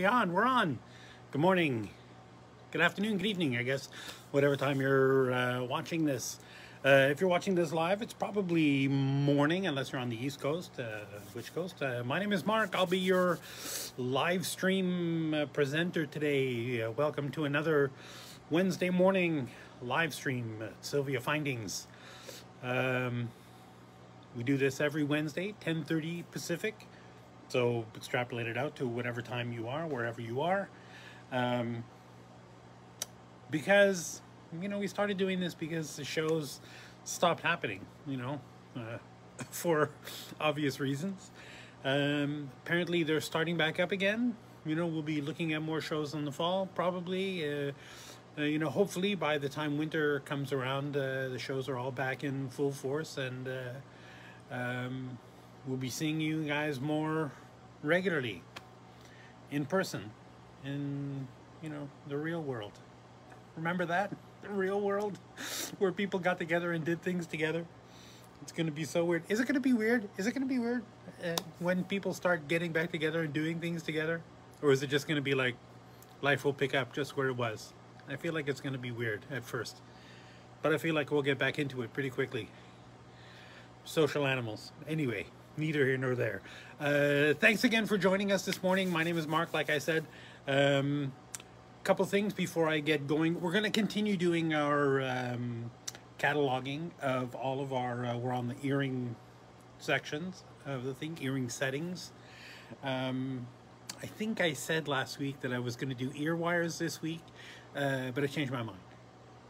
we on? We're on. Good morning, good afternoon, good evening, I guess, whatever time you're watching this. If you're watching this live, it's probably morning, unless you're on the East Coast. Which coast? My name is Mark. I'll be your live stream presenter today. Welcome to another Wednesday morning live stream at SilviaFindings. We do this every Wednesday, 10:30 Pacific. So extrapolate it out to whatever time you are, wherever you are. Because, you know, we started doing this because the shows stopped happening, you know, for obvious reasons. Apparently they're starting back up again. You know, we'll be looking at more shows in the fall, probably. You know, hopefully by the time winter comes around, the shows are all back in full force, and we'll be seeing you guys more regularly in person, in, you know, the real world. Remember that? The real world, where people got together and did things together. It's going to be so weird. Is it going to be weird? Is it going to be weird when people start getting back together and doing things together? Or is it just going to be like life will pick up just where it was? I feel like it's going to be weird at first, but I feel like we'll get back into it pretty quickly. Social animals. Anyway, neither here nor there. Thanks again for joining us this morning. My name is Mark, like I said. Couple things before I get going. We're going to continue doing our cataloging of all of our, we're on the earring sections of the thing, earring settings. I think I said last week that I was going to do ear wires this week, but I changed my mind.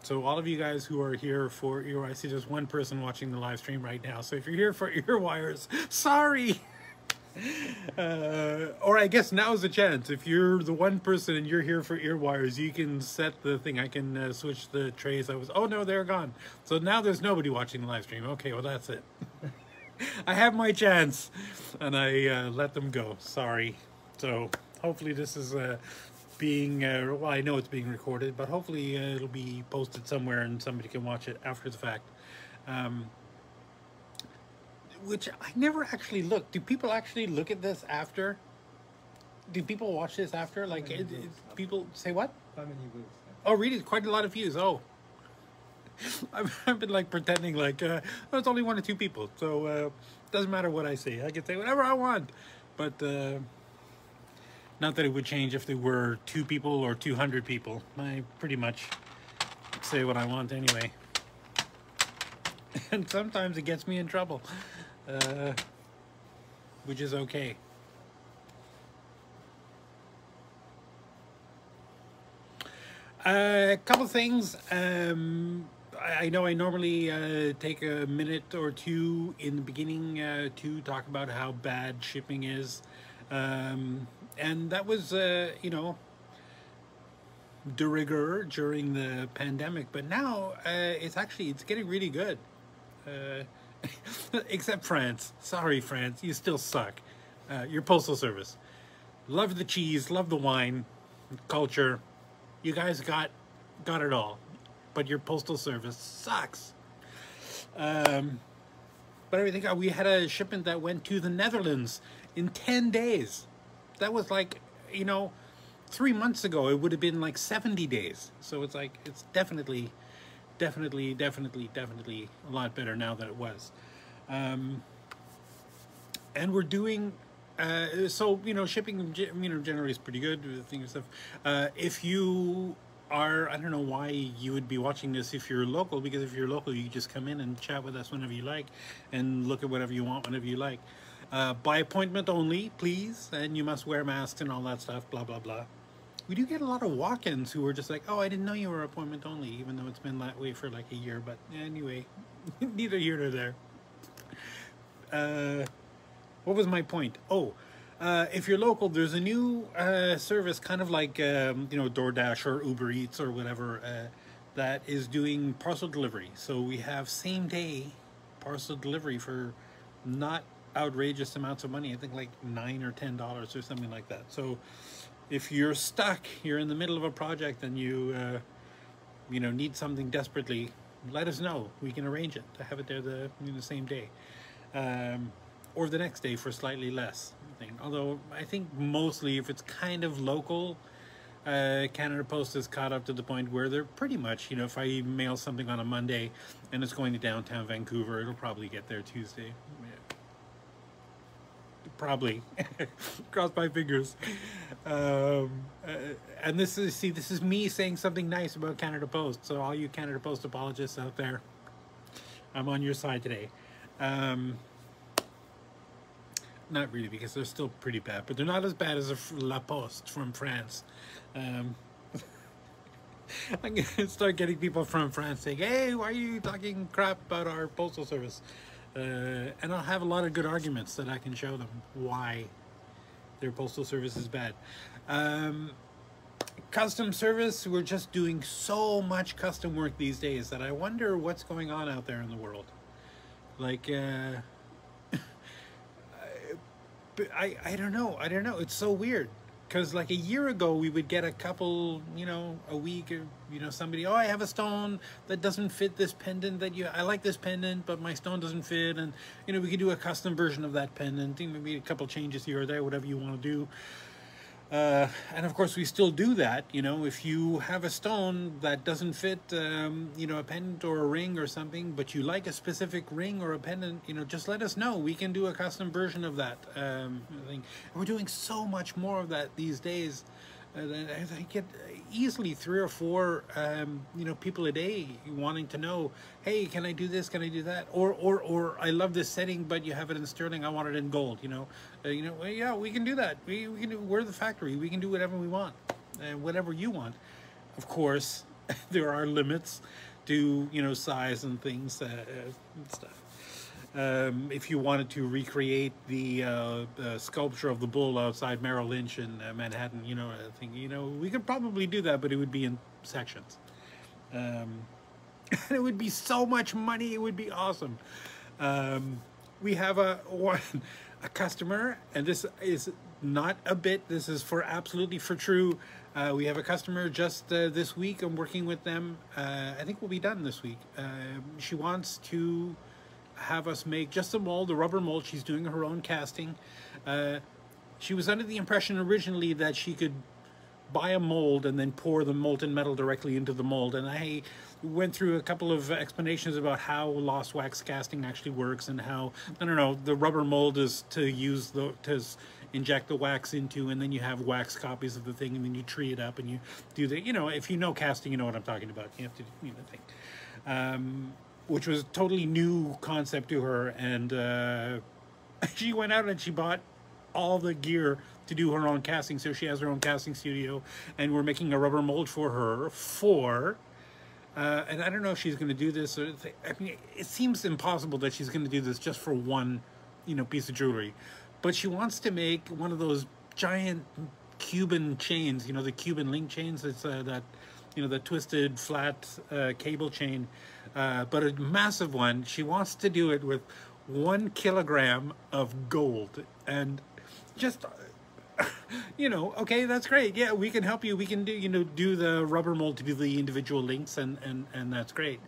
So all of you guys who are here for ear wires, I see there's one person watching the live stream right now. So if you're here for ear wires, sorry. Or I guess now's the chance. If you're the one person and you're here for ear wires, you can set the thing. I can switch the trays. Oh no, they're gone. So now there's nobody watching the live stream. Okay, well that's it. I have my chance and I let them go. Sorry. So hopefully this is being, well, I know it's being recorded, but hopefully it'll be posted somewhere and somebody can watch it after the fact. Which I never actually look. Do people actually look at this after? Do people watch this after? Like, people say what? How many views? Oh, really? Quite a lot of views. Oh. I've been like pretending like, oh, it's only 1 or 2 people. So, doesn't matter what I say. I can say whatever I want. But, not that it would change if there were 2 people or 200 people. I pretty much say what I want anyway. And sometimes it gets me in trouble, which is okay. A couple things. I know I normally take a minute or two in the beginning to talk about how bad shipping is. And that was, you know, de rigueur during the pandemic, but now it's getting really good. Except France. Sorry, France, you still suck. Your postal service. Love the cheese, love the wine, culture. You guys got it all, but your postal service sucks. But everything, we had a shipment that went to the Netherlands in 10 days. That was like, you know, 3 months ago, it would have been like 70 days. So it's like, it's definitely a lot better now than it was. And we're doing, so, you know, shipping, you know, generally is pretty good, thing and stuff. If you are, I don't know why you would be watching this if you're local, because if you're local, you just come in and chat with us whenever you like and look at whatever you want whenever you like. By appointment only, please, and you must wear masks and all that stuff, blah, blah, blah. We do get a lot of walk-ins who are just like, oh, I didn't know you were appointment only, even though it's been that way for like a year. But anyway, neither here nor there. What was my point? Oh, if you're local, there's a new service, kind of like, you know, DoorDash or Uber Eats or whatever, that is doing parcel delivery. So we have same-day parcel delivery for not outrageous amounts of money. I think like $9 or $10 or something like that. So if you're stuck, you're in the middle of a project and you you know, need something desperately, let us know. We can arrange it to have it there the same day. or the next day for slightly less thing. Although I think mostly if it's kind of local, Canada Post has caught up to the point where they're pretty much, you know, if I mail something on a Monday and it's going to downtown Vancouver, it'll probably get there Tuesday. Yeah. Probably. Cross my fingers. And this is me saying something nice about Canada Post. So all you Canada Post apologists out there, I'm on your side today. Not really, because they're still pretty bad, but they're not as bad as La Poste from France. I'm gonna start getting people from France saying, "Hey, why are you talking crap about our postal service?" And I'll have a lot of good arguments that I can show them why their postal service is bad. Custom service, we're just doing so much custom work these days that I wonder what's going on out there in the world. Like, I don't know. It's so weird. Because like a year ago, we would get a couple, you know, a week, or, you know, somebody, oh, I have a stone that doesn't fit this pendant I like this pendant, but my stone doesn't fit. And, you know, we could do a custom version of that pendant, maybe a couple changes here or there, whatever you want to do. And of course we still do that, you know, if you have a stone that doesn't fit, you know, a pendant or a ring or something, but you like a specific ring or a pendant, you know, just let us know. We can do a custom version of that thing. And we're doing so much more of that these days. I get easily 3 or 4, you know, people a day wanting to know, hey, can I do this? Can I do that? Or I love this setting, but you have it in sterling. I want it in gold. You know, well, yeah, we can do that. We can do. We're the factory. We can do whatever we want, whatever you want. Of course, there are limits to, you know, size and things and stuff. If you wanted to recreate the sculpture of the bull outside Merrill Lynch in Manhattan, you know, I think, you know, we could probably do that, but it would be in sections. And it would be so much money. It would be awesome. We have a customer, and this is not a bit. This is absolutely for true. We have a customer just this week. I'm working with them. I think we'll be done this week. She wants to have us make just a mold, the rubber mold. She's doing her own casting. She was under the impression originally that she could buy a mold and then pour the molten metal directly into the mold. And I went through a couple of explanations about how lost wax casting actually works, and how, I don't know, the rubber mold is to inject the wax into, and then you have wax copies of the thing, and then you tree it up and you do the, you know, if you know casting, you know what I'm talking about. You have to, you know, thing. Which was a totally new concept to her, and she went out and she bought all the gear to do her own casting. So she has her own casting studio, and we're making a rubber mold for her and I don't know if she's going to do this, or I mean, it seems impossible that she's going to do this just for one, you know, piece of jewelry, but she wants to make one of those giant Cuban chains, you know, the Cuban link chains. It's that, you know, the twisted flat cable chain, but a massive one. She wants to do it with 1 kilogram of gold, and just, you know, okay, that's great. Yeah, we can help you. We can do, you know, do the rubber mold to do the individual links, and that's great.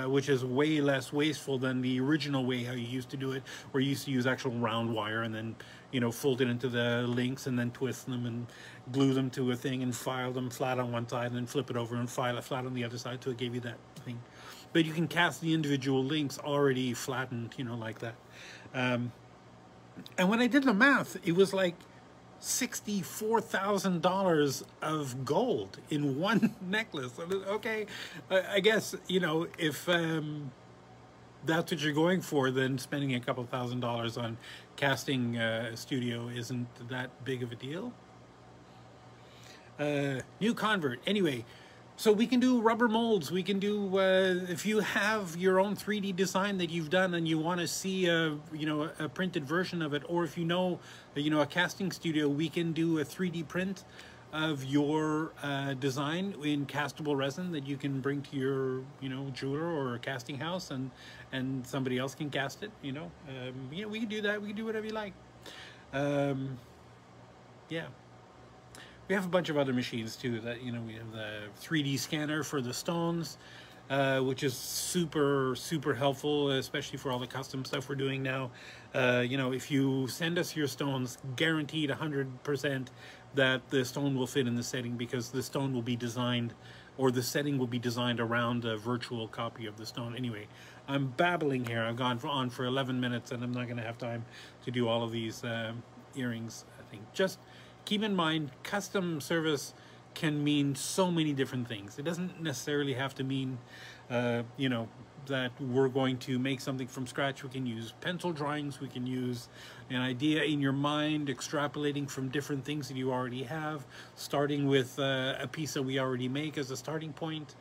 Which is way less wasteful than the original way how you used to do it, where you used to use actual round wire and then, you know, fold it into the links and then twist them and glue them to a thing and file them flat on one side and then flip it over and file it flat on the other side, so it gave you that thing. But you can cast the individual links already flattened, you know, like that. And when I did the math, it was like $64,000 of gold in one necklace. Okay, I guess, you know, if that's what you're going for, then spending a couple $1,000s on casting studio isn't that big of a deal. New convert. Anyway, so we can do rubber molds. We can do, if you have your own 3D design that you've done and you want to see a, you know, a printed version of it, or if you know, a casting studio, we can do a 3D print of your design in castable resin that you can bring to your, you know, jeweler or a casting house, and somebody else can cast it, you know. You know, we can do that. We can do whatever you like. Yeah. We have a bunch of other machines too that, you know, we have the 3D scanner for the stones. which is super helpful, especially for all the custom stuff we're doing now. You know, if you send us your stones, guaranteed 100% that the stone will fit in the setting, because the stone will be designed, or the setting will be designed around a virtual copy of the stone. Anyway, I'm babbling here. I've gone on for 11 minutes, and I'm not going to have time to do all of these earrings, I think. Just keep in mind, custom service can mean so many different things. It doesn't necessarily have to mean, you know, that we're going to make something from scratch. We can use pencil drawings. We can use an idea in your mind, extrapolating from different things that you already have, starting with a piece that we already make as a starting point.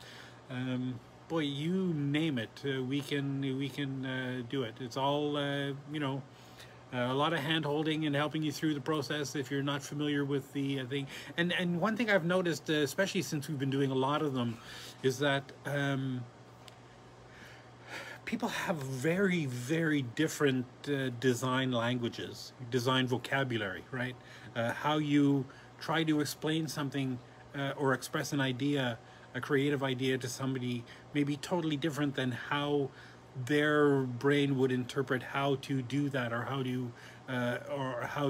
Boy, you name it, we can do it. It's all, you know, a lot of hand-holding and helping you through the process if you're not familiar with the thing. And one thing I've noticed, especially since we've been doing a lot of them, is that people have very different design languages, design vocabulary, right? How you try to explain something or express an idea, a creative idea to somebody, may be totally different than how their brain would interpret how to do that, or how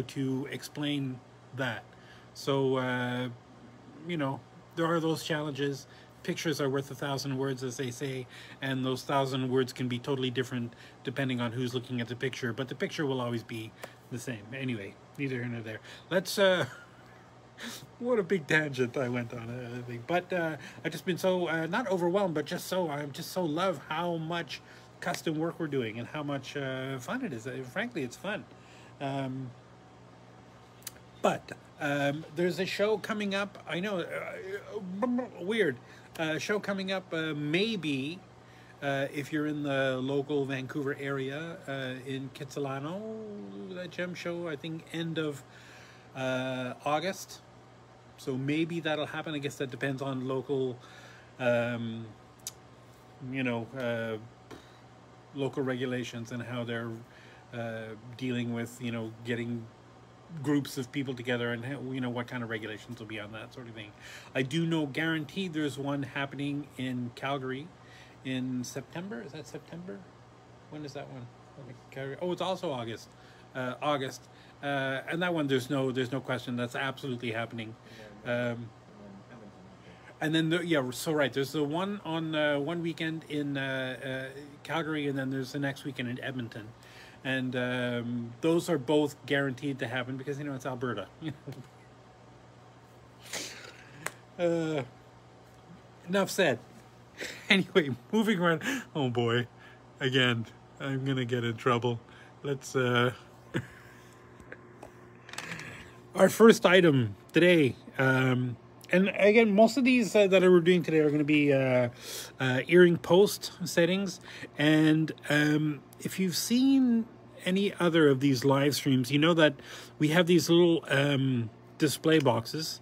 to explain that. So you know, there are those challenges. Pictures are worth 1,000 words, as they say, and those 1,000 words can be totally different depending on who's looking at the picture, but the picture will always be the same. Anyway, neither here nor there. Let's what a big tangent I went on, I think. But I've just been so not overwhelmed, but just so love how much custom work we're doing and how much fun it is. Frankly, it's fun. But there's a show coming up. I know, weird. Show coming up, maybe if you're in the local Vancouver area, in Kitsilano, that gem show, I think end of August. So maybe that'll happen. I guess that depends on local, you know, local regulations and how they're dealing with, you know, getting groups of people together, and you know what kind of regulations will be on that sort of thing. I do know guaranteed there's one happening in Calgary in September. Is that September? When is that one? Calgary. Oh, it's also August. August, and that one there's no question, that's absolutely happening. And then yeah, so right, there's the one on one weekend in Calgary, and then there's the next weekend in Edmonton. And those are both guaranteed to happen because, you know, it's Alberta. Enough said. Anyway, moving on. Oh boy, again, I'm gonna get in trouble. Let's our first item today, and again, most of these that we're doing today are going to be earring post settings. And if you've seen any other of these live streams, you know that we have these little display boxes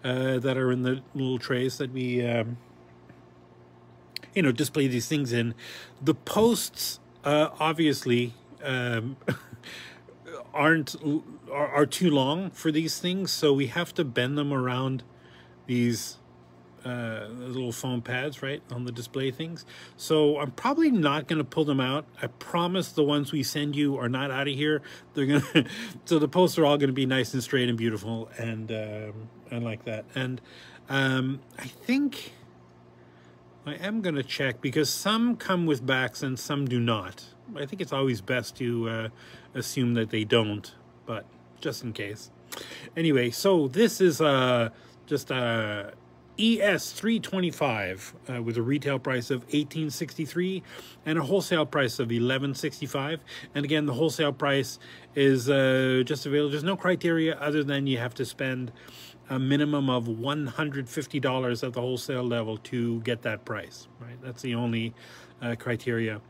that are in the little trays that we you know, display these things in. The posts obviously are too long for these things, so we have to bend them around these little foam pads, right, on the display things. So I'm probably not going to pull them out. I promise the ones we send you are not out of here. They're gonna so the posts are all going to be nice and straight and beautiful and like that. And I think I am going to check, because some come with backs and some do not. I think it's always best to assume that they don't, but just in case. Anyway, so this is just a ES325 with a retail price of $18.63 and a wholesale price of $11.65. And again, the wholesale price is just available. There's no criteria other than you have to spend a minimum of $150 at the wholesale level to get that price, right? That's the only criteria.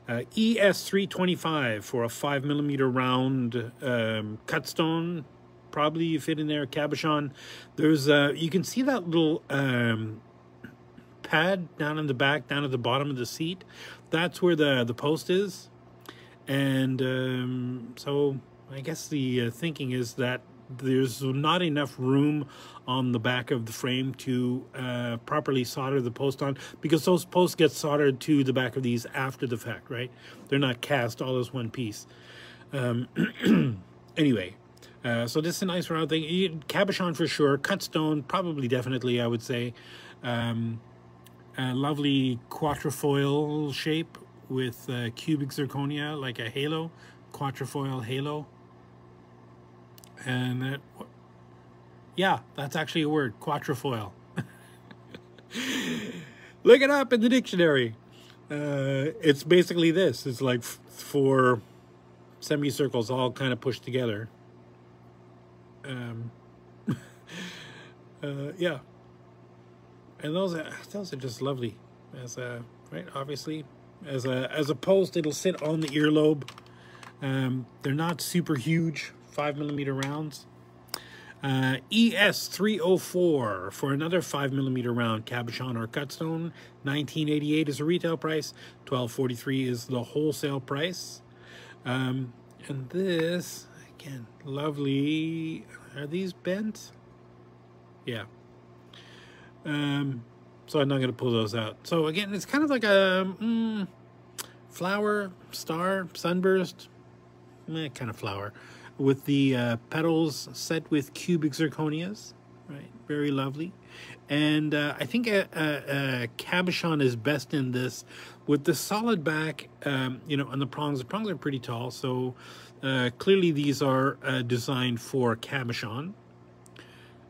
ES325 for a 5mm round cut stone. Probably you fit in there, cabochon. There's you can see that little pad down in the back, down at the bottom of the seat. That's where the post is. And so I guess the thinking is that there's not enough room on the back of the frame to properly solder the post on, because those posts get soldered to the back of these after the fact, right? They're not cast all as one piece. Anyway, so this is a nice round thing. Cabochon for sure. Cut stone, probably, definitely, I would say. A lovely quatrefoil shape with cubic zirconia, like a halo, quatrefoil halo. And yeah, that's actually a word, quatrefoil. Look it up in the dictionary. It's basically this. It's like four semicircles all kind of pushed together. Yeah. And those are just lovely. As a, right, obviously, as a post, it'll sit on the earlobe. They're not super huge, 5mm rounds. ES304 for another 5mm round cabochon or cutstone. $19.88 is the retail price. $12.43 is the wholesale price. And this, again, lovely. Are these bent? Yeah. So I'm not going to pull those out. So again, it's kind of like a flower, star, sunburst, kind of flower, with the petals set with cubic zirconias, right? Very lovely. And I think a cabochon is best in this with the solid back, you know, and the prongs. The prongs are pretty tall, so clearly these are designed for cabochon.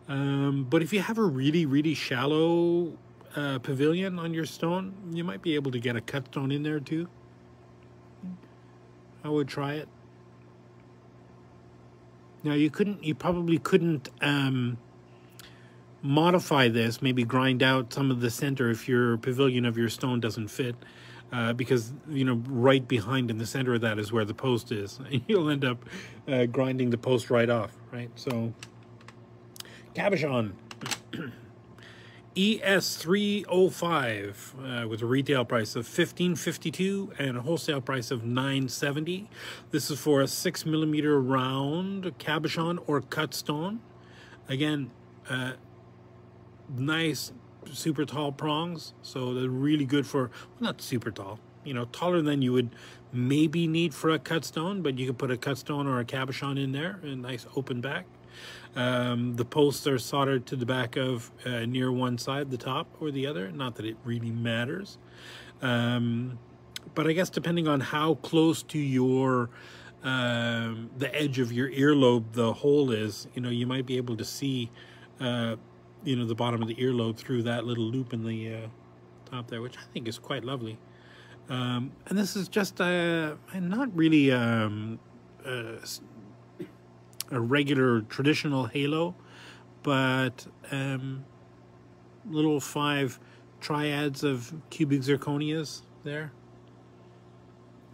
But if you have a really, really shallow pavilion on your stone, you might be able to get a cut stone in there too. I would try it. Now you probably couldn't modify this, maybe grind out some of the center if your pavilion of your stone doesn't fit, because, you know, right behind in the center of that is where the post is. And you'll end up grinding the post right off, right? So cabochon. ES305 with a retail price of $15.52 and a wholesale price of $9.70. This is for a 6mm round cabochon or cut stone. Again, nice super tall prongs, so they're really good for, well, not super tall, you know, taller than you would maybe need for a cut stone, but you could put a cut stone or a cabochon in there, a nice open back. The posts are soldered to the back of near one side, the top or the other. Not that it really matters. But I guess depending on how close to your the edge of your earlobe the hole is, you know, you might be able to see, you know, the bottom of the earlobe through that little loop in the top there, which I think is quite lovely. And this is just not really a regular traditional halo, but little 5 triads of cubic zirconias there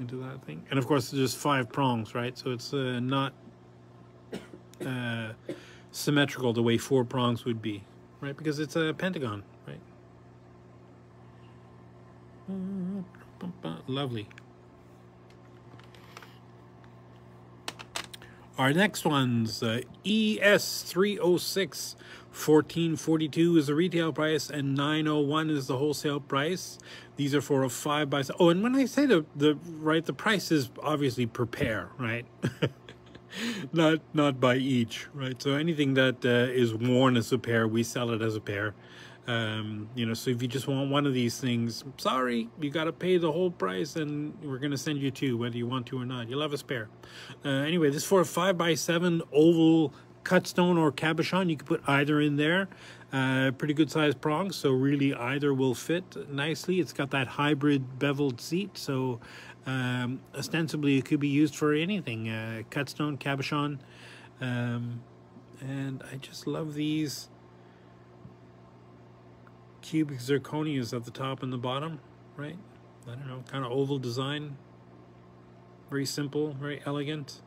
into that thing, and of course there's 5 prongs, right? So it's not symmetrical the way 4 prongs would be, right? Because it's a pentagon, right? Lovely. Our next one's ES306, $14.42 is the retail price and $9.01 is the wholesale price. These are for a 5x7. Oh, and when I say the price is obviously per pair, right? not by each, right? So anything that is worn as a pair, we sell it as a pair. You know, so if you just want one of these things, sorry, you got to pay the whole price, and we're going to send you 2, whether you want to or not. You'll have a spare. Anyway, this is for a 5x7 oval cut stone or cabochon. You can put either in there. Pretty good sized prongs, so really either will fit nicely. It's got that hybrid beveled seat, so ostensibly it could be used for anything. Cut stone, cabochon, and I just love these cubic zirconias at the top and the bottom, right? I don't know, kind of oval design, very simple, very elegant.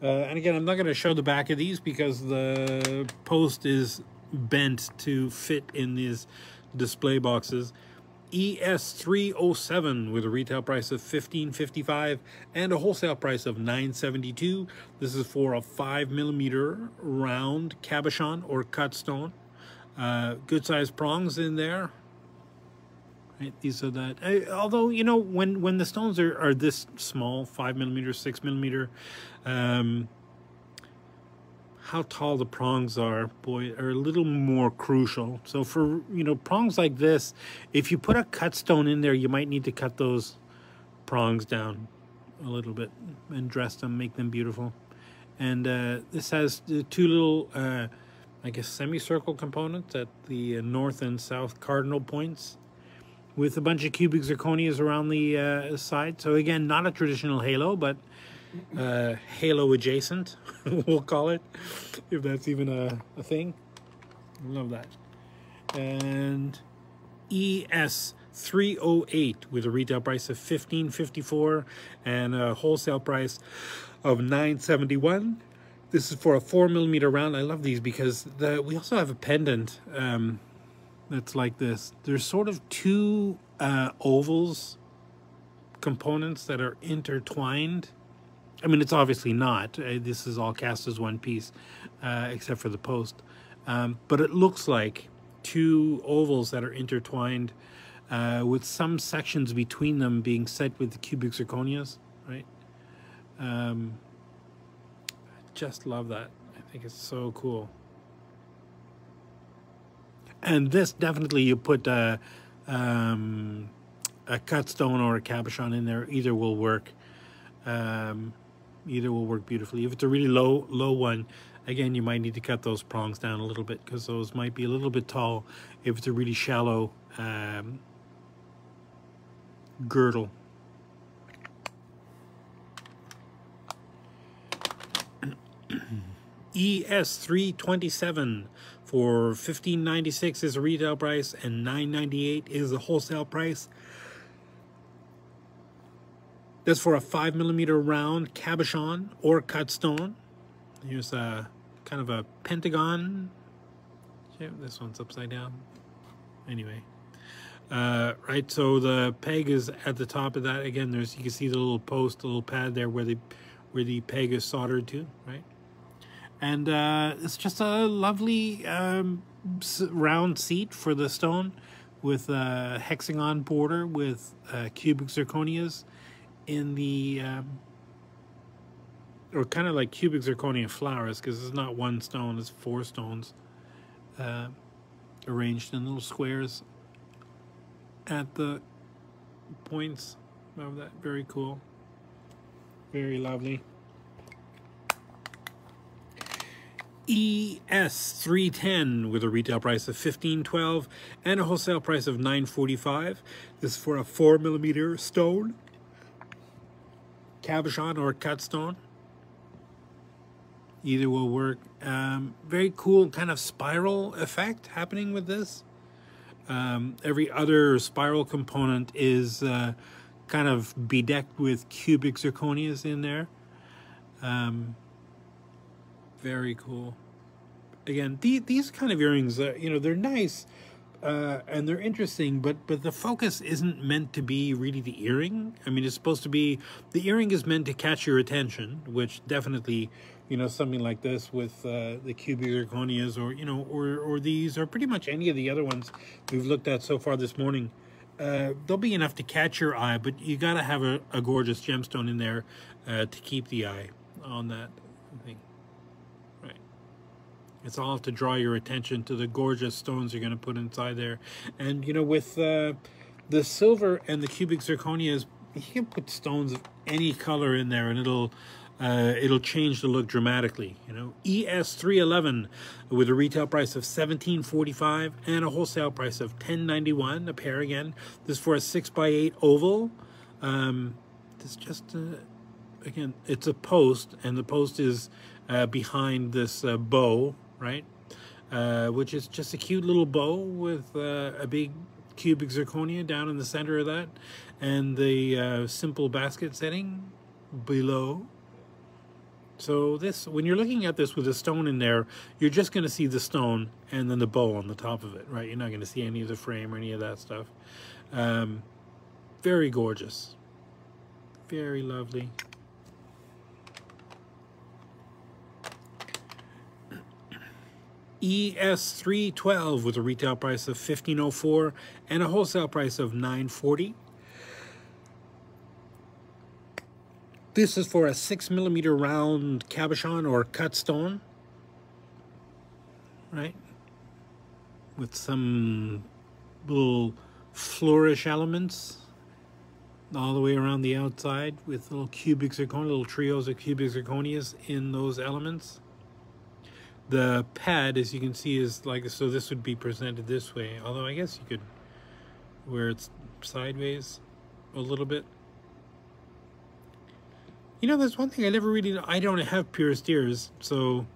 And again, I'm not going to show the back of these because the post is bent to fit in these display boxes. ES307 with a retail price of $15.55 and a wholesale price of $9.72. This is for a 5mm round cabochon or cut stone. Good sized prongs in there. Right, these are that. Although, you know, when the stones are this small, 5mm, 6mm, how tall the prongs are, boy, are a little more crucial. So for, you know, prongs like this, if you put a cut stone in there, you might need to cut those prongs down a little bit and dress them, make them beautiful. And this has the two little, I guess, semicircle components at the north and south cardinal points, with a bunch of cubic zirconias around the side. So again, not a traditional halo, but halo adjacent, we'll call it, if that's even a thing. Love that. And ES308 with a retail price of $15.54 and a wholesale price of $9.71. This is for a 4mm round. I love these because we also have a pendant that's like this. There's sort of two ovals components that are intertwined. I mean, it's obviously not. This is all cast as one piece, except for the post. But it looks like two ovals that are intertwined with some sections between them being set with the cubic zirconias, right? I just love that. I think it's so cool. And this definitely, you put a cut stone or a cabochon in there, either will work. Either will work beautifully. If it's a really low one, again, you might need to cut those prongs down a little bit because those might be a little bit tall if it's a really shallow girdle. ES327 for $15.96 is a retail price and $9.98 is the wholesale price. That's for a 5mm round cabochon or cut stone. Here's a kind of a pentagon. This one's upside down. Anyway, right. So the peg is at the top of that. Again, you can see the little post, the little pad there where the peg is soldered to. Right, and it's just a lovely round seat for the stone with a hexagon border with cubic zirconias in the or kind of like cubic zirconia flowers, because it's not one stone, it's 4 stones arranged in little squares at the points of that. Very cool, very lovely. ES310 with a retail price of $15.12 and a wholesale price of $9.45. This is for a 4mm stone cabochon or cut stone. Either will work. Very cool kind of spiral effect happening with this. Every other spiral component is kind of bedecked with cubic zirconias in there. Very cool. Again, these kind of earrings, you know, they're nice and they're interesting, but the focus isn't meant to be really the earring. I mean, it's supposed to be, the earring is meant to catch your attention, which definitely, you know, something like this with the cubic zirconias, or, you know, or these, or pretty much any of the other ones we've looked at so far this morning, they'll be enough to catch your eye, but you got to have a gorgeous gemstone in there to keep the eye on that thing. Right. It's all to draw your attention to the gorgeous stones you're going to put inside there. And, you know, with the silver and the cubic zirconias, you can put stones of any color in there and it'll change the look dramatically. You know, ES311 with a retail price of $17.45 and a wholesale price of $10.91 a pair. Again, this is for a 6x8 oval. It's just again, it's a post, and the post is behind this bow, right? Which is just a cute little bow with a big cubic zirconia down in the center of that, and the simple basket setting below. So this, when you're looking at this with a stone in there, you're just going to see the stone and then the bow on the top of it, right? You're not going to see any of the frame or any of that stuff. Very gorgeous. Very lovely. ES312 with a retail price of $1,504 and a wholesale price of $940. This is for a 6mm round cabochon or cut stone, right? With some little flourish elements all the way around the outside with little cubic zirconia, little trios of cubic zirconias in those elements. The pad, as you can see, is like, so this would be presented this way, although I guess you could, where it's sideways a little bit. You know, there's one thing I don't have pierced ears, so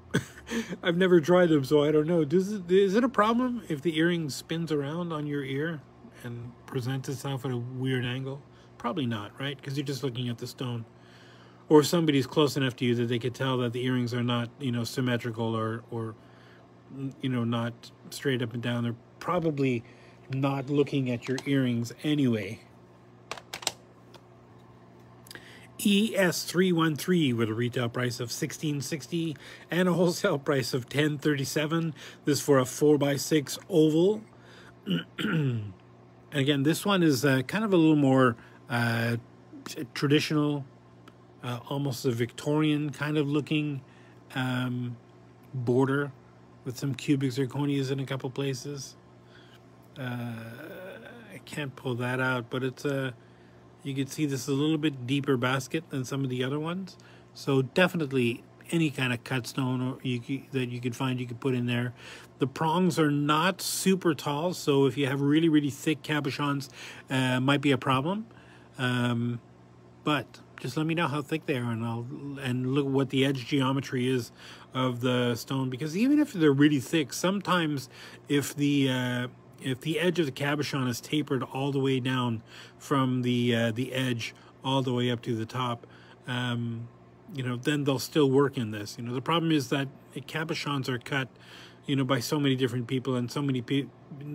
I've never tried them, so I don't know. Is it a problem if the earring spins around on your ear and presents itself at a weird angle? Probably not, right? Because you're just looking at the stone. Or somebody's close enough to you that they could tell that the earrings are not, you know, symmetrical or you know, not straight up and down. They're probably not looking at your earrings anyway. ES313 with a retail price of $1,660 and a wholesale price of $1037. This is for a 4x6 oval. And again, this one is kind of a little more traditional, almost a Victorian kind of looking border with some cubic zirconias in a couple places. I can't pull that out, but it's a, you can see this is a little bit deeper basket than some of the other ones. So definitely any kind of cut stone or that you could find, you could put in there. The prongs are not super tall, so if you have really, really thick cabochons, might be a problem. But just let me know how thick they are, and look what the edge geometry is of the stone. Because even if they're really thick, sometimes if the edge of the cabochon is tapered all the way down from the edge all the way up to the top, you know, then they'll still work in this. You know, the problem is that cabochons are cut, you know, by so many different people, and so many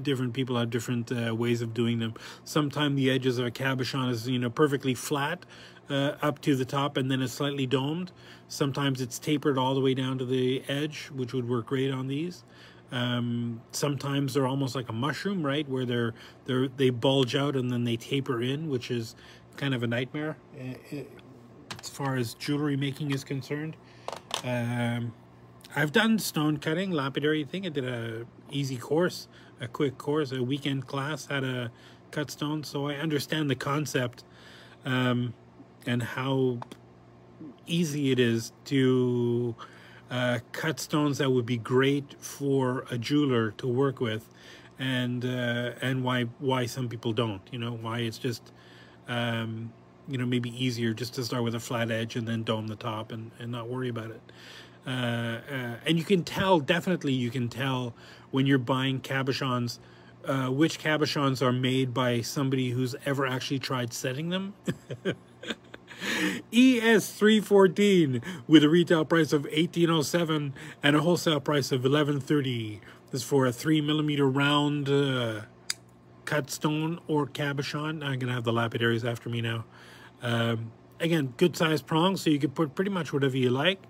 different people have different ways of doing them. Sometimes the edges of a cabochon is, you know, perfectly flat up to the top, and then it's slightly domed. Sometimes it's tapered all the way down to the edge, which would work great on these. Sometimes they're almost like a mushroom, right, where they bulge out and then they taper in, which is kind of a nightmare as far as jewelry making is concerned. I've done stone cutting, lapidary thing. I did a easy course, a quick course, a weekend class, how to cut stone, so I understand the concept and how easy it is to cut stones that would be great for a jeweler to work with, and why some people don't. You know, why it's just you know, maybe easier just to start with a flat edge and then dome the top and not worry about it. And you can tell, definitely you can tell when you're buying cabochons, which cabochons are made by somebody who's ever actually tried setting them. ES314 with a retail price of $1,807 and a wholesale price of $1,130. This is for a 3mm round cut stone or cabochon. I'm gonna have the lapidaries after me now. Again, good sized prongs, so you can put pretty much whatever you like.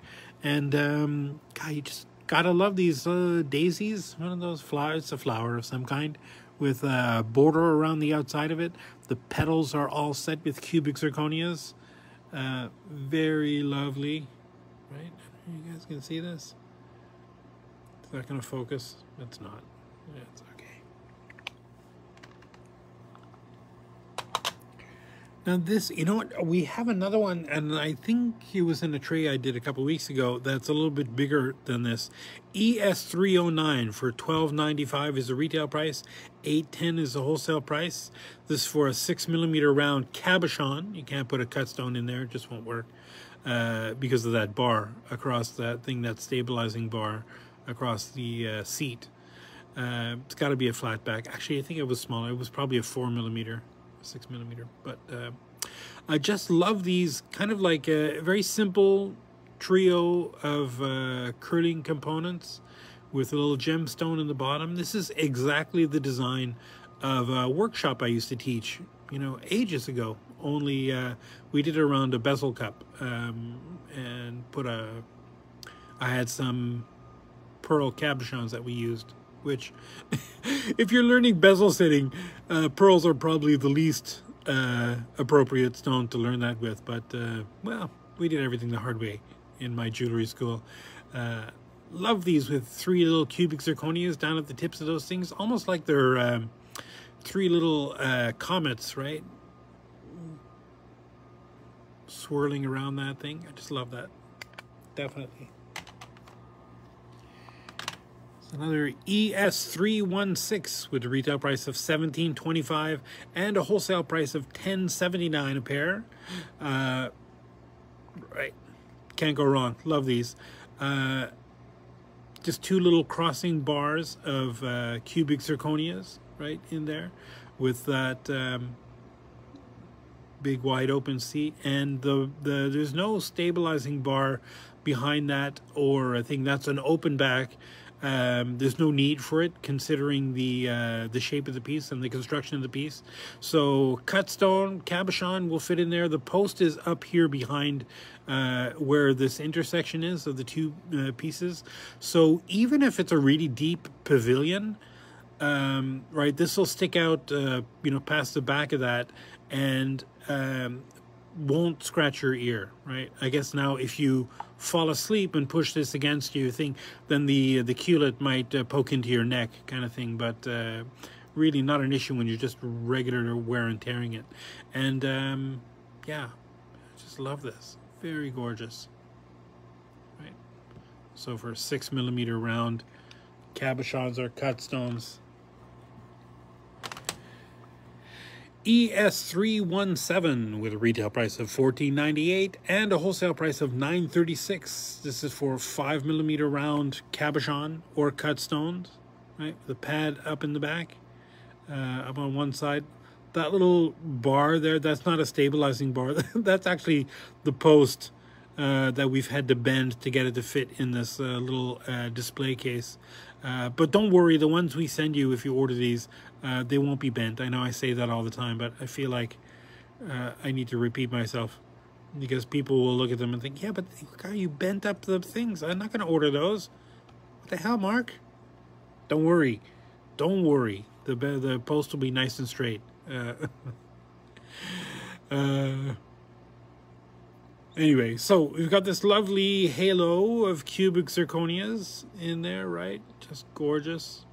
And God, you just gotta love these daisies. One of those flowers, it's a flower of some kind, with a border around the outside of it. The petals are all set with cubic zirconias. Very lovely, right? You guys can see this? Is that gonna focus? It's not. It's okay. Now this, you know what, we have another one, and I think it was in a tray I did a couple weeks ago that's a little bit bigger than this. ES309 for $12.95 is the retail price. $8.10 is the wholesale price. This is for a 6mm round cabochon. You can't put a cut stone in there, it just won't work because of that bar across that thing, that stabilizing bar across the seat. It's got to be a flat back. Actually, I think it was smaller. It was probably a 4mm. 6mm, but I just love these, kind of like a very simple trio of curling components with a little gemstone in the bottom. This is exactly the design of a workshop I used to teach, you know, ages ago. Only we did it around a bezel cup, and I had some pearl cabochons that we used, which if you're learning bezel sitting, pearls are probably the least appropriate stone to learn that with. But well, we did everything the hard way in my jewelry school. Love these with 3 little cubic zirconias down at the tips of those things, almost like they're 3 little comets, right? Swirling around that thing. I just love that. Definitely. It's another ES316 with a retail price of $17.25 and a wholesale price of $10.79 a pair. Right. Can't go wrong. Love these. Just 2 little crossing bars of cubic zirconias right in there with that big wide open seat, and there's no stabilizing bar behind that, or I think that's an open back. There's no need for it considering the shape of the piece and the construction of the piece. So cut stone cabochon will fit in there. The post is up here behind where this intersection is of the 2 pieces. So even if it's a really deep pavilion, right, this will stick out, you know, past the back of that, and won't scratch your ear, right? I guess now if you fall asleep and push this against your thing, then the culet might poke into your neck, kind of thing. But really not an issue when you're just regular wear and tearing it. And yeah, I just love this. Very gorgeous, right? So for 6mm round cabochons or cut stones. ES317 with a retail price of $14.98 and a wholesale price of $9.36. This is for 5mm round cabochon or cut stones, right? The pad up in the back, up on one side. That little bar there, that's not a stabilizing bar. That's actually the post that we've had to bend to get it to fit in this little display case. But don't worry, the ones we send you, if you order these, they won't be bent. I know I say that all the time, but I feel like I need to repeat myself, because people will look at them and think, yeah, but look how you bent up the things. I'm not going to order those. What the hell, Mark? Don't worry. Don't worry. The post will be nice and straight. Anyway, so we've got this lovely halo of cubic zirconias in there, right? Just gorgeous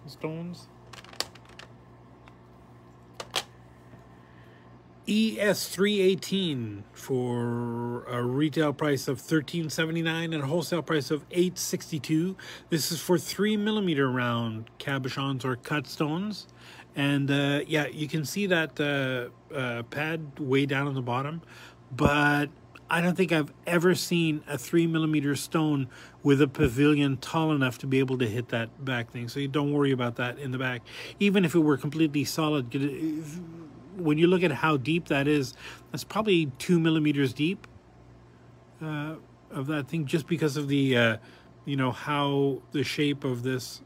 stones. ES318 for a retail price of $13.79 and a wholesale price of $8.62. This is for 3mm round cabochons or cut stones. And yeah, you can see that pad way down on the bottom, but I don't think I've ever seen a 3mm stone with a pavilion tall enough to be able to hit that back thing. So you don't worry about that in the back. Even if it were completely solid, when you look at how deep that is, that's probably 2mm deep of that thing, just because of the, you know, how the shape of this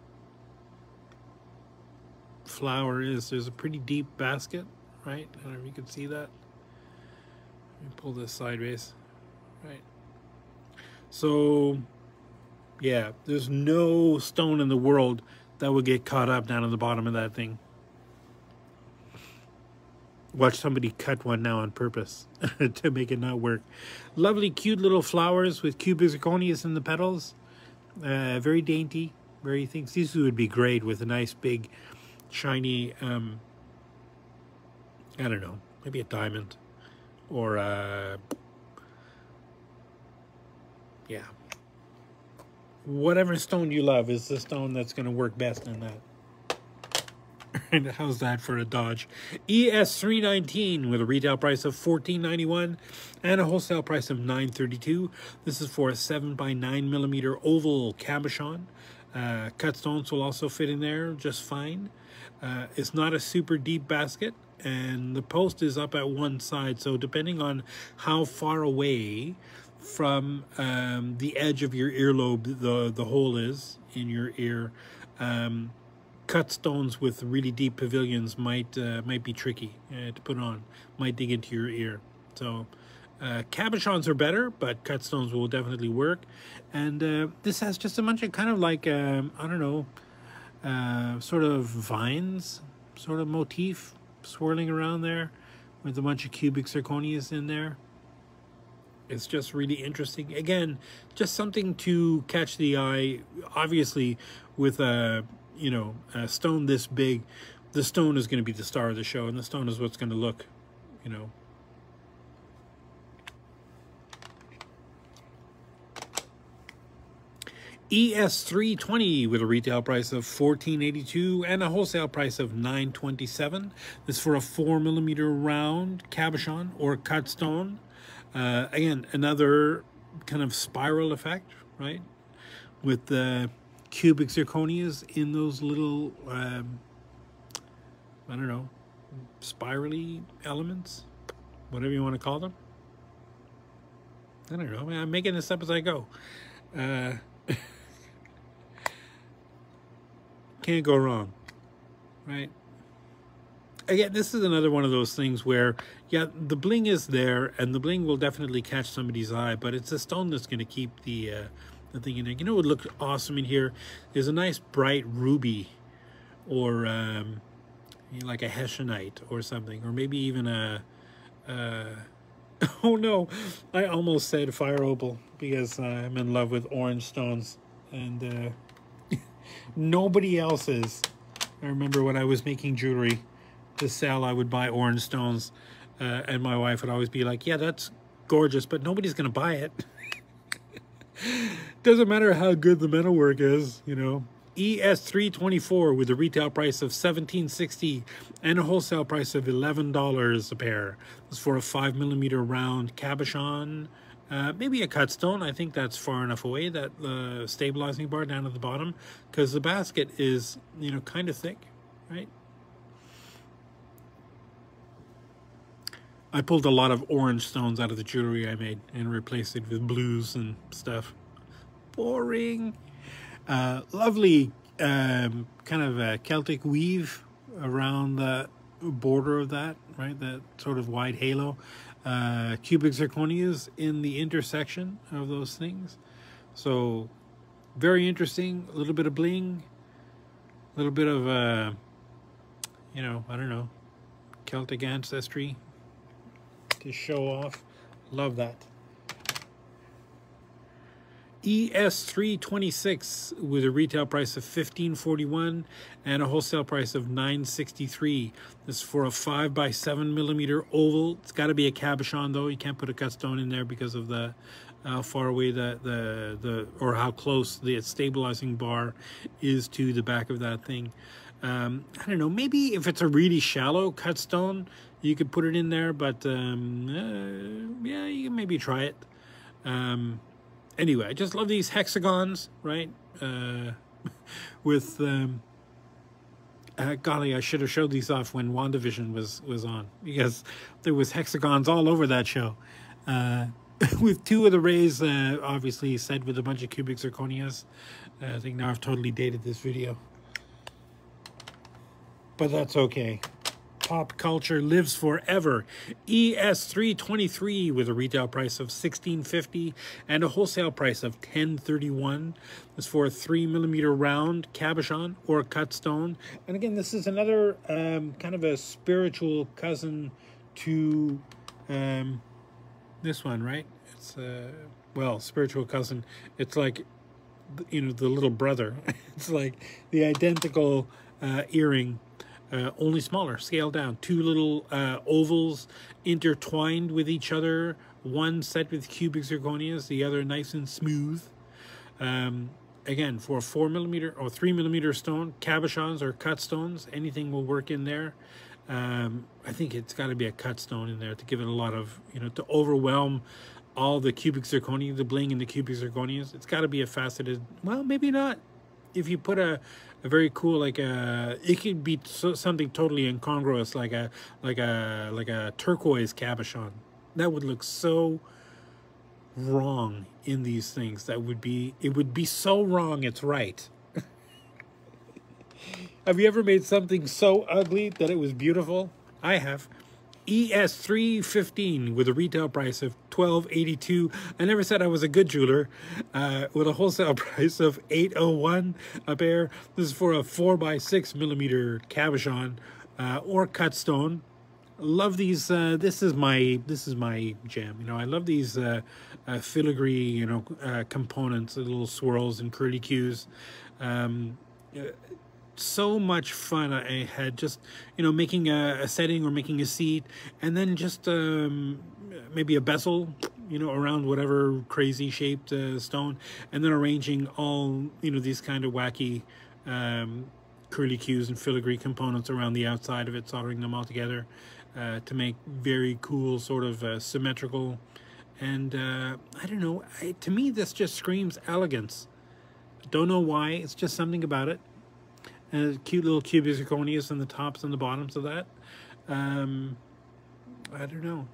flower is. There's a pretty deep basket, right? I don't know if you can see that. Let me pull this sideways, right? So yeah, there's no stone in the world that would get caught up down at the bottom of that thing. Watch somebody cut one now on purpose to make it not work. Lovely cute little flowers with cubic zirconias in the petals. Very dainty, very things. These would be great with a nice big shiny, I don't know, maybe a diamond, or yeah, whatever stone you love is the stone that's going to work best in that. And how's that for a Dodge? ES319 with a retail price of $14.91 and a wholesale price of $9.32. This is for a 7x9mm oval cabochon. Cut stones will also fit in there just fine. It's not a super deep basket, and the post is up at one side, so depending on how far away from the edge of your earlobe the hole is in your ear, cut stones with really deep pavilions might be tricky to put on, might dig into your ear. So cabochons are better, but cut stones will definitely work. And this has just a bunch of kind of like I don't know, sort of vines, sort of motif swirling around there with a bunch of cubic zirconias in there. It's just really interesting. Again, just something to catch the eye. Obviously, with a stone this big, the stone is going to be the star of the show, and the stone is what's going to look, ES320 with a retail price of $14.82 and a wholesale price of $9.27. This for a 4mm round cabochon or cut stone. Again, another kind of spiral effect, right? With the cubic zirconias in those little, I don't know, spirally elements, whatever you want to call them. I don't know. I'm making this up as I go. Can't go wrong, right? Again, this is another one of those things where, yeah, the bling is there, and the bling will definitely catch somebody's eye, but it's a stone that's going to keep the thing in there. You know what would look awesome in here is a nice bright ruby, or like a hessianite or something, or maybe even a oh no, I almost said fire opal because I'm in love with orange stones, and nobody else is. I remember when I was making jewelry to sell, I would buy orange stones, and my wife would always be like, yeah, that's gorgeous, but nobody's gonna buy it. Doesn't matter how good the metalwork is, ES324 with a retail price of $17.60 and a wholesale price of $11 a pair. This is for a 5mm round cabochon, maybe a cut stone. I think that's far enough away, that stabilizing bar down at the bottom, because the basket is, kind of thick, right? I pulled a lot of orange stones out of the jewelry I made and replaced it with blues and stuff. Boring. Lovely kind of a Celtic weave around the border of that, right? That sort of wide halo. Cubic zirconias in the intersection of those things. So very interesting. A little bit of bling. A little bit of, I don't know, Celtic ancestry to show off. Love that. ES326 with a retail price of $15.41 and a wholesale price of $9.63. This is for a 5x7mm oval. It's got to be a cabochon though. You can't put a cut stone in there because of the how far away or how close the stabilizing bar is to the back of that thing. I don't know, maybe if it's a really shallow cut stone, you could put it in there, but yeah, you can maybe try it. Anyway, I just love these hexagons, right? With, golly, I should have showed these off when WandaVision was on, because there was hexagons all over that show. With two of the rays, obviously set with a bunch of cubic zirconias. I think now I've totally dated this video. But that's okay. Pop culture lives forever. ES323 with a retail price of $16.50 and a wholesale price of $10.31. This is for a 3mm round cabochon or cut stone. And again, this is another kind of a spiritual cousin to this one, right? It's well, spiritual cousin. It's like, the little brother. It's like the identical earring. Only smaller, scaled down. Two little ovals intertwined with each other. One set with cubic zirconias, the other nice and smooth. Again, for a 4mm or 3mm stone, cabochons or cut stones, anything will work in there. I think it's got to be a cut stone in there to give it a lot of, to overwhelm all the cubic zirconia, the bling in the cubic zirconias. It's got to be a faceted, well, maybe not. If you put a very cool, like it could be something totally incongruous, like a turquoise cabochon. That would look so wrong in these things. It would be so wrong it's right. Have you ever made something so ugly that it was beautiful? I have. ES315 with a retail price of $12.82. I never said I was a good jeweler. With a wholesale price of $8.01 a pair. This is for a 4x6 millimeter cabochon or cut stone. Love these. This is my jam. You know, I love these filigree, you know, components, little swirls and curly cues. So much fun I had just, you know, making a setting or making a seat, and then just maybe a bezel, you know, around whatever crazy shaped stone, and then arranging all, you know, these kind of wacky curly cues and filigree components around the outside of it, soldering them all together to make very cool sort of symmetrical. And I don't know, to me this just screams elegance. Don't know why, it's just something about it. And cute little cubic zirconias on the tops and the bottoms of that. I don't know.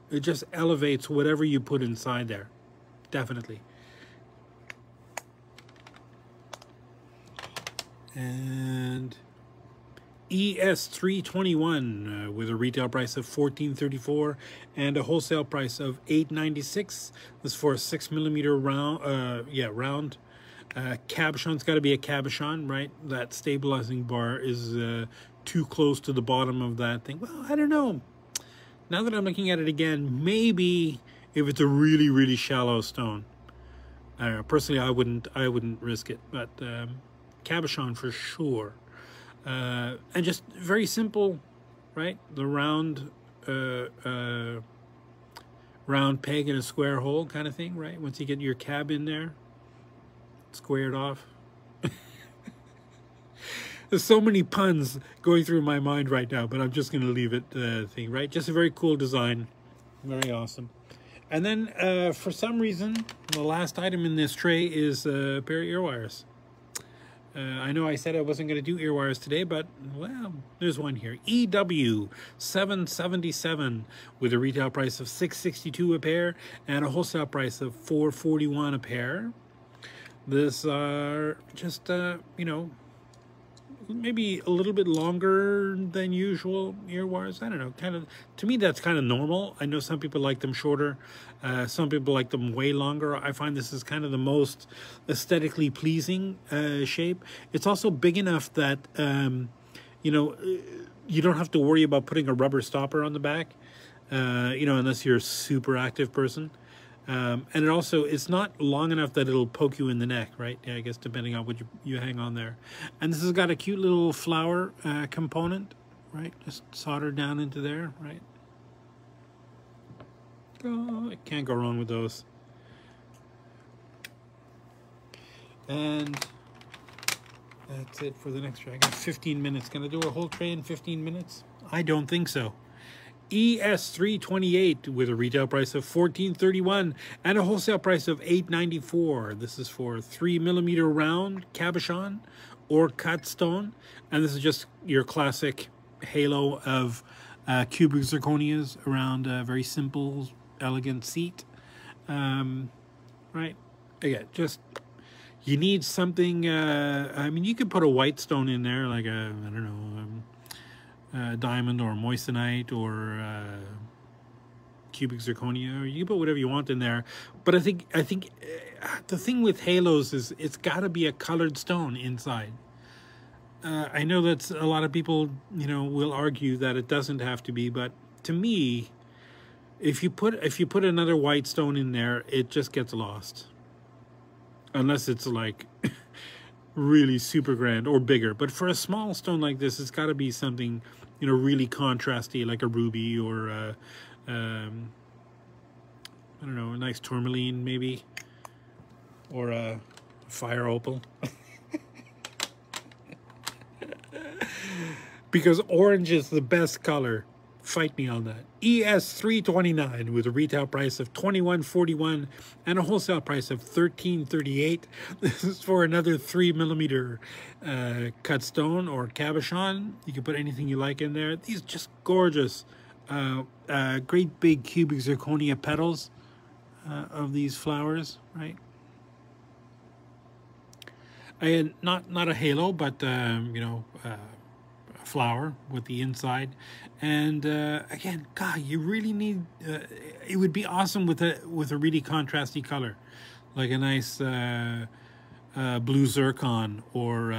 It just elevates whatever you put inside there. Definitely. And ES321 with a retail price of $14.34 and a wholesale price of $8.96. This is for a 6 millimeter round. Round. Cabochon's got to be a cabochon, right? That stabilizing bar is too close to the bottom of that thing. Well, I don't know. Now that I'm looking at it again, maybe if it's a really, really shallow stone. I don't know. Personally, I wouldn't risk it, but cabochon for sure. And just very simple, right? The round peg in a square hole kind of thing, right? Once you get your cab in there, squared off. There's so many puns going through my mind right now, but I'm just going to leave it thing, right? Just a very cool design. Very awesome. And then for some reason, the last item in this tray is a pair of ear wires. I know I said I wasn't going to do ear wires today, but, well, there's one here. EW 777 with a retail price of $6.62 a pair and a wholesale price of $4.41 a pair. This are just, you know, maybe a little bit longer than usual ear wires. I don't know, kind of, to me that's kind of normal. I know some people like them shorter, some people like them way longer. I find this is kind of the most aesthetically pleasing shape. It's also big enough that you know, you don't have to worry about putting a rubber stopper on the back, you know, unless you're a super active person. And it also, it's not long enough that it'll poke you in the neck, right? Yeah, I guess depending on what you hang on there. And this has got a cute little flower component, right? Just soldered down into there, right? Oh, I can't go wrong with those. And that's it for the next tray. I got 15 minutes. Can I do a whole tray in 15 minutes? I don't think so. ES328 with a retail price of $14.31 and a wholesale price of $8.94. This is for 3 millimeter round cabochon or cut stone, and this is just your classic halo of cubic zirconias around a very simple, elegant seat. Right? Again, just you need something. I mean, you could put a white stone in there, like a I don't know. Diamond or moissanite or cubic zirconia, or you can put whatever you want in there. But I think the thing with halos is it's got to be a colored stone inside. I know that a lot of people, you know, will argue that it doesn't have to be, but to me, if you put another white stone in there, it just gets lost. Unless it's like really super grand or bigger. But for a small stone like this, it's got to be something, you know, really contrasty, like a ruby or I don't know, a nice tourmaline maybe, or a fire opal. Because orange is the best color. Fight me on that. ES329 with a retail price of $21.41 and a wholesale price of $13.38. This is for another 3 millimeter cut stone or cabochon. You can put anything you like in there. These just gorgeous, great big cubic zirconia petals of these flowers, right? I had not a halo, but you know, a flower with the inside. And again, God, you really need. It would be awesome with a really contrasty color, like a nice blue zircon or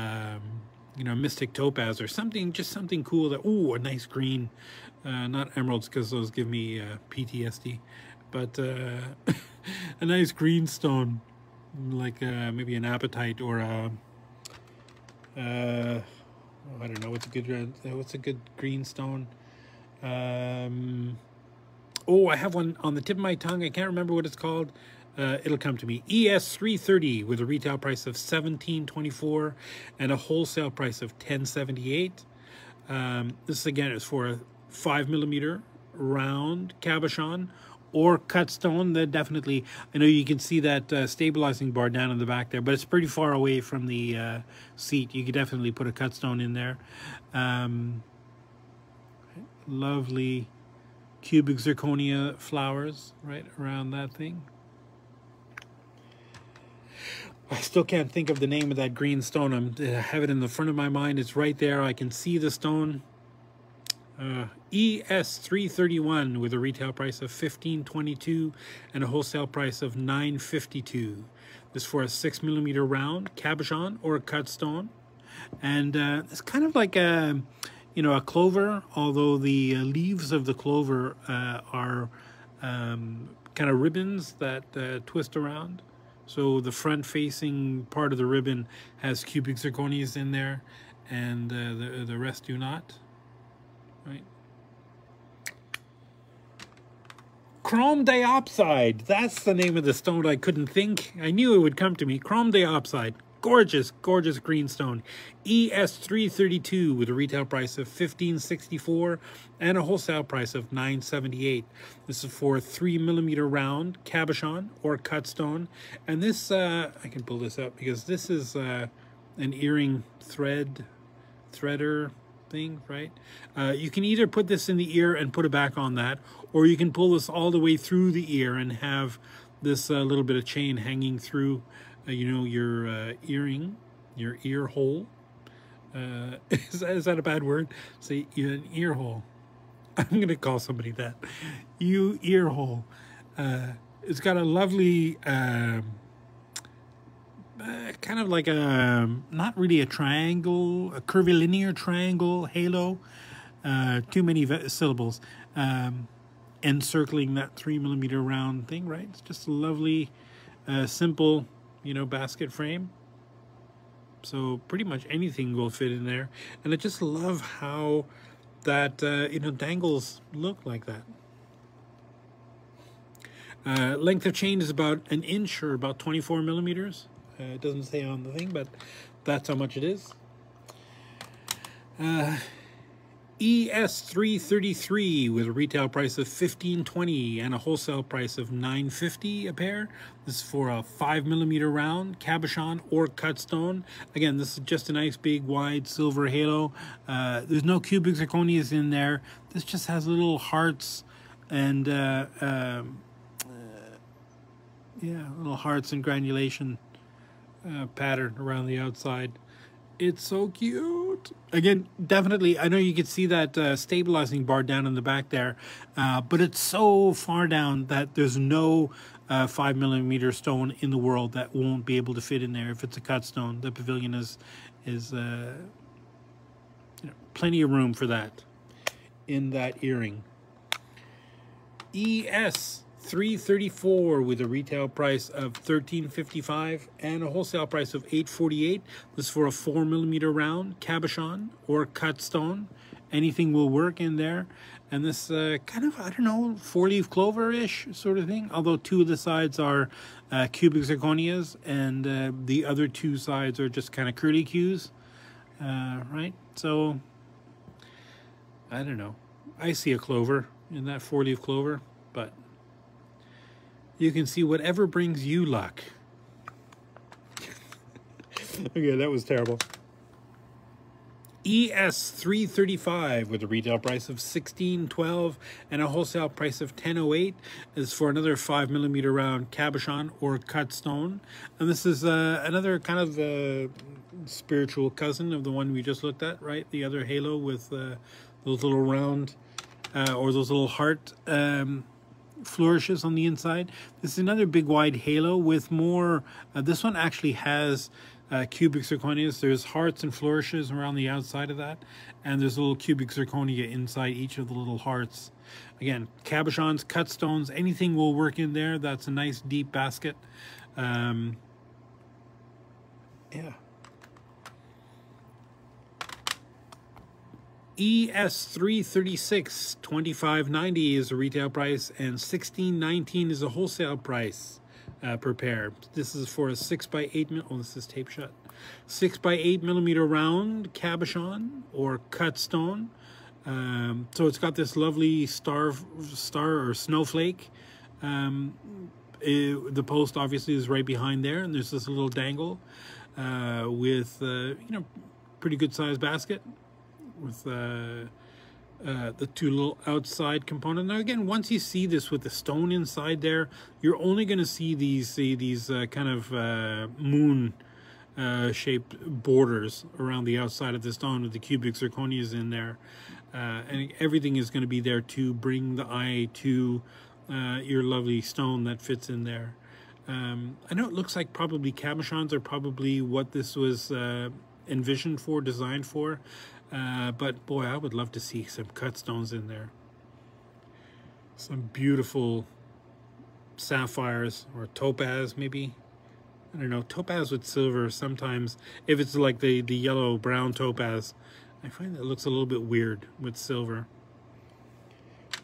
you know, mystic topaz or something. Just something cool. That a nice green, not emeralds because those give me PTSD, but a nice green stone, like maybe an apatite or a I don't know what's a good green stone. I have one on the tip of my tongue. I can't remember what it's called. It'll come to me. ES330 with a retail price of $17.24 and a wholesale price of $10.78. This again is for a 5mm round cabochon or cut stone. That definitely, I know you can see that stabilizing bar down in the back there, but it's pretty far away from the seat. You could definitely put a cut stone in there. Lovely cubic zirconia flowers right around that thing. I still can't think of the name of that green stone. I have it in the front of my mind. It's right there. I can see the stone. ES331 with a retail price of $15.22 and a wholesale price of $9.52. This is for a 6mm round cabochon or a cut stone, and it's kind of like a, you know, a clover, although the leaves of the clover are kind of ribbons that twist around. So the front-facing part of the ribbon has cubic zirconias in there, and the rest do not. Right. Chrome diopside. That's the name of the stone I couldn't think. I knew it would come to me. Chrome diopside. Gorgeous, gorgeous green stone. ES332 with a retail price of $15.64 and a wholesale price of $9.78. This is for a 3mm round cabochon or cut stone. And this, I can pull this up because this is an earring threader thing, right? You can either put this in the ear and put it back on that, or you can pull this all the way through the ear and have this little bit of chain hanging through you know, your earring, your ear hole. Is that a bad word? Say an ear hole. I'm going to call somebody that. You ear hole. It's got a lovely, kind of like a, not really a triangle, a curvilinear triangle halo. Too many syllables. Encircling that 3mm round thing, right? It's just a lovely, simple, you know, basket frame. So pretty much anything will fit in there. And I just love how that, you know, dangles look like that. Length of chain is about an inch or about 24mm. It doesn't say on the thing, but that's how much it is. ES333 with a retail price of $15.20 and a wholesale price of $9.50 a pair. This is for a 5mm round cabochon or cut stone. Again, this is just a nice big wide silver halo. There's no cubic zirconias in there. This just has little hearts and yeah, little hearts and granulation pattern around the outside. It's so cute. Again, definitely, I know you can see that stabilizing bar down in the back there, but it's so far down that there's no 5mm stone in the world that won't be able to fit in there if it's a cut stone. The pavilion is you know, plenty of room for that in that earring. ES334 with a retail price of $13.55 and a wholesale price of $8.48. This is for a 4mm round cabochon or cut stone. Anything will work in there. And this kind of, I don't know, 4-leaf clover-ish sort of thing. Although two of the sides are cubic zirconias and the other two sides are just kind of curlicues, right? So, I don't know. I see a clover in that 4-leaf clover, but you can see whatever brings you luck. Okay, that was terrible. ES335 with a retail price of $16.12 and a wholesale price of $10.08 is for another 5mm round cabochon or cut stone. And this is another kind of spiritual cousin of the one we just looked at, right? The other halo with those little round or those little heart flourishes on the inside. This is another big wide halo with more. This one actually has cubic zirconias. There's hearts and flourishes around the outside of that, and there's a little cubic zirconia inside each of the little hearts. Again, cabochons, cut stones, anything will work in there. That's a nice deep basket. Yeah. ES336 $25.90 is a retail price, and $16.19 is a wholesale price per pair. This is for a 6x8. Oh, this is tape shut. 6x8mm round cabochon or cut stone. So it's got this lovely star or snowflake. The post obviously is right behind there, and there's this little dangle with you know, pretty good sized basket with the two little outside components. Now again, once you see this with the stone inside there, you're only going to see these kind of moon shaped borders around the outside of the stone with the cubic zirconias in there, and everything is going to be there to bring the eye to your lovely stone that fits in there. I know it looks like probably cabochons are probably what this was envisioned for, designed for. But boy, I would love to see some cut stones in there. Some beautiful sapphires or topaz, maybe. I don't know, topaz with silver sometimes. If it's like the yellow brown topaz, I find that it looks a little bit weird with silver.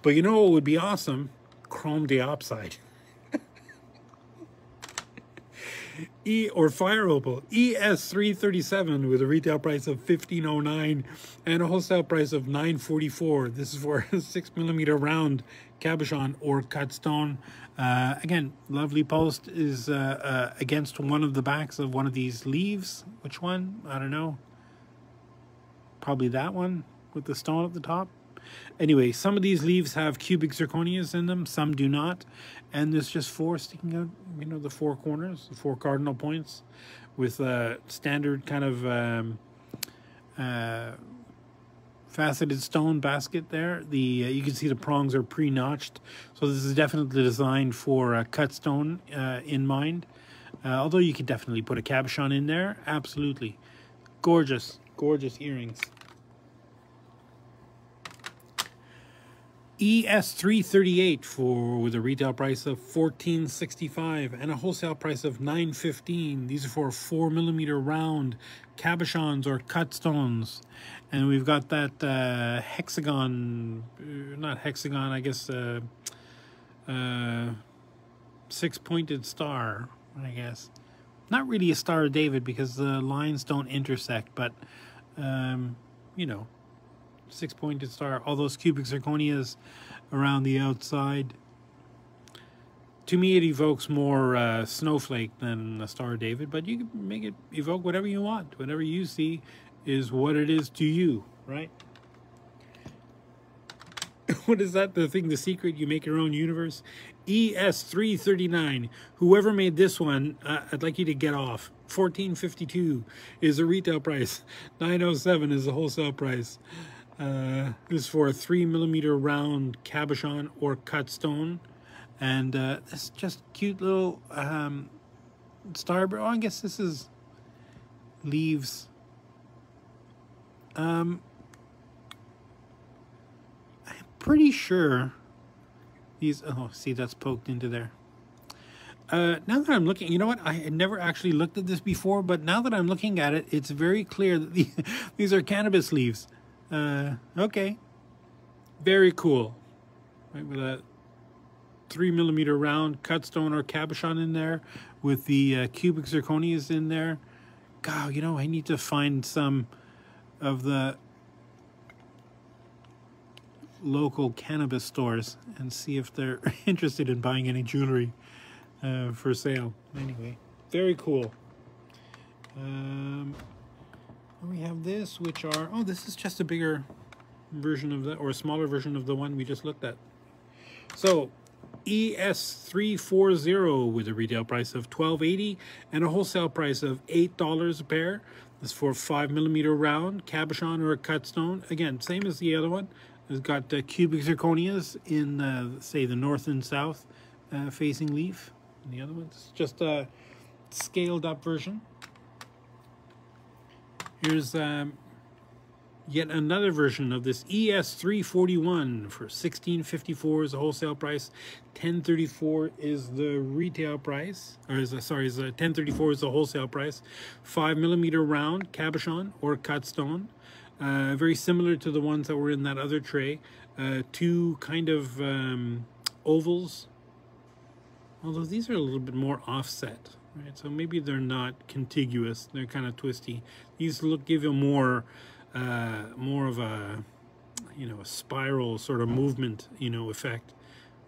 But you know what would be awesome? Chrome diopside. Or fire opal. ES337 with a retail price of $15.09 and a wholesale price of $9.44. This is for a 6mm round cabochon or cut stone. Again, lovely post is against one of the backs of one of these leaves. Which one? I don't know. Probably that one with the stone at the top. Anyway, some of these leaves have cubic zirconias in them, some do not, and there's just four sticking out, you know, the four corners, the four cardinal points, with a standard kind of faceted stone basket there. You can see the prongs are pre-notched, so this is definitely designed for cut stone in mind. Although you could definitely put a cabochon in there, absolutely. Gorgeous, gorgeous earrings. ES338 with a retail price of $14.65 and a wholesale price of $9.15. These are for 4mm round cabochons or cut stones, and we've got that hexagon, not hexagon, I guess, 6-pointed star. I guess not really a Star of David because the lines don't intersect, but you know. 6-pointed star, all those cubic zirconias around the outside. To me, it evokes more snowflake than a Star of David, but you can make it evoke whatever you want. Whatever you see is what it is to you, right? What is that? The thing, the secret, you make your own universe? ES339. Whoever made this one, I'd like you to get off. $14.52 is a retail price. $9.07 is a wholesale price. This is for a 3mm round cabochon or cut stone, and this just cute little starburst. Oh, I guess this is leaves. I'm pretty sure these. Oh, see, that's poked into there. Now that I'm looking, you know what? I had never actually looked at this before, but now that I'm looking at it, it's very clear that these are cannabis leaves. Okay. Very cool. Right, with a 3mm round cut stone or cabochon in there, with the cubic zirconias in there. God, you know, I need to find some of the local cannabis stores and see if they're interested in buying any jewelry for sale. Anyway, very cool. We have this, which are, oh, this is just a bigger version of that, or a smaller version of the one we just looked at. So ES340 with a retail price of $12.80 and a wholesale price of $8 a pair. This is for a 5mm round cabochon or a cut stone. Again, same as the other one. It's got cubic zirconias in, say, the north and south facing leaf. And the other one's just a scaled up version. Here's yet another version of this ES341 for $16.54 is the wholesale price. $10.34 is the retail price, or is $10.34 is the wholesale price. 5mm round cabochon or cut stone, very similar to the ones that were in that other tray. Two kind of ovals, although these are a little bit more offset, right? So maybe they're not contiguous; they're kind of twisty. These give you more of a, a spiral sort of movement, effect.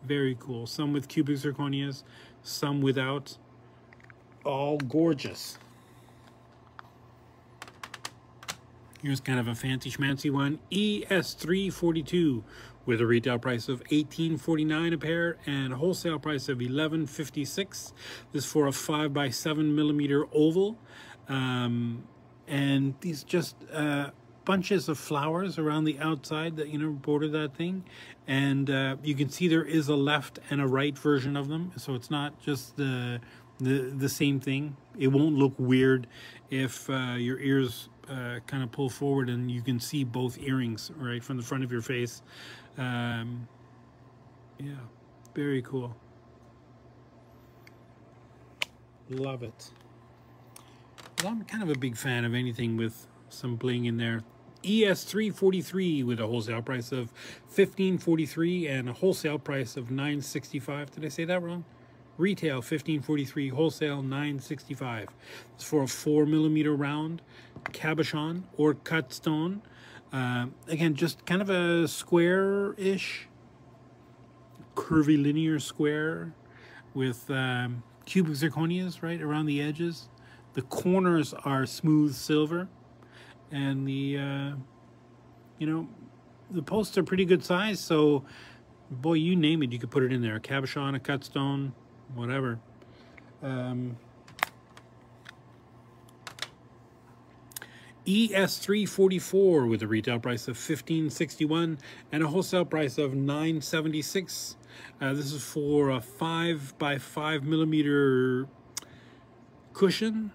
Very cool. Some with cubic zirconias, some without. All gorgeous. Here's kind of a fancy schmancy one. ES342 with a retail price of $18.49 a pair and a wholesale price of $11.56. This for a 5x7mm oval. And these just bunches of flowers around the outside that border that thing, and you can see there is a left and a right version of them, so it's not just the same thing. It won't look weird if your ears kind of pull forward and you can see both earrings right from the front of your face. Yeah, very cool. Love it. Well, I'm kind of a big fan of anything with some bling in there. ES343 with a wholesale price of $15.43 and a wholesale price of $9.65. Did I say that wrong? Retail $15.43, wholesale $9.65. It's for a 4mm round cabochon or cut stone. Again, just kind of a square-ish, curvilinear square with cubic zirconias right around the edges. The corners are smooth silver, and the the posts are pretty good size. So, boy, you name it, you could put it in there. A cabochon, a cut stone, whatever. ES344 with a retail price of $15.61 and a wholesale price of $9.76. This is for a 5x5mm cushion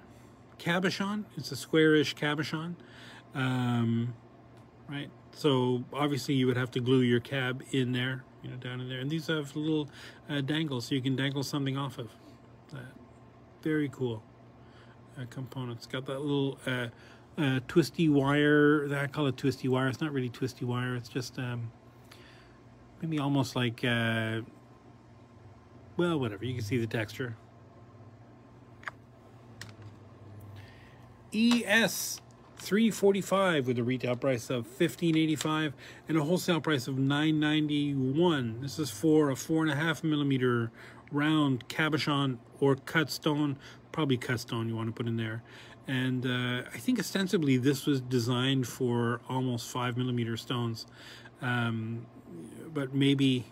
cabochon. It's a squarish cabochon, right? So obviously you would have to glue your cab in there, down in there. And these have little dangles, so you can dangle something off of that. Very cool components. Got that little twisty wire. I call it twisty wire. It's not really twisty wire. It's just maybe almost like well, whatever. You can see the texture. ES345 with a retail price of $15.85 and a wholesale price of $9.91. This is for a 4.5mm round cabochon or cut stone, probably cut stone you want to put in there. And I think ostensibly this was designed for almost 5mm stones, but maybe